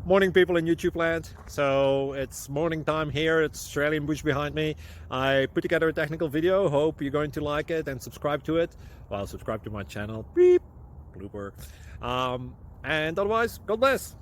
Morning, people in YouTube land. So it's morning time here. It's Australian bush behind me. I put together a technical video. Hope you're going to like it and subscribe to it. Well, subscribe to my channel. Beep. Blooper. And otherwise, God bless.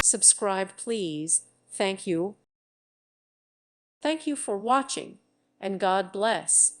Subscribe, please. Thank you. Thank you for watching, and God bless.